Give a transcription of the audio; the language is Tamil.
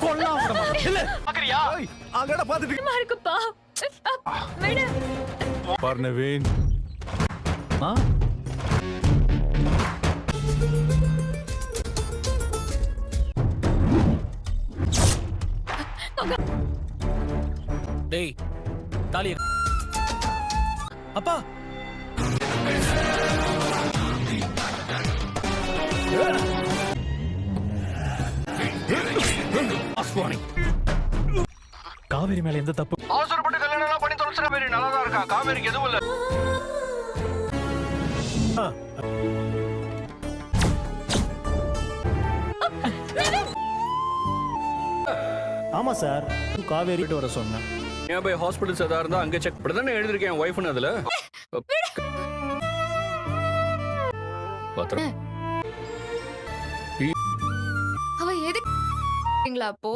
கொல்லாம் விட மாட்டேன். இல்ல பாக்குறியா? அங்கடா பாத்துட்டு பயமா இருக்குப்பா. விடு. பார் நவீன். டேய் தாலி அப்பா காவேரி மேல எந்த தப்பு? அவசரப்பட்டு கல்யாணம் எல்லாம் பண்ணி தொலைச்சிட பேரு நல்லாதான் இருக்கா. காவேரிக்கு எதுவும் இல்ல. ஆமா சார், காவேரி வர சொன்னேன். ஏன் போய் ஹாஸ்பிட்டல்ஸ் எதா இருந்தா அங்க செக் பண்ணி தானே எழுதிருக்கேன் ஒய்ஃப்னு அதுல. பத்திரம். அவ எதுக்குங்களா அப்போ?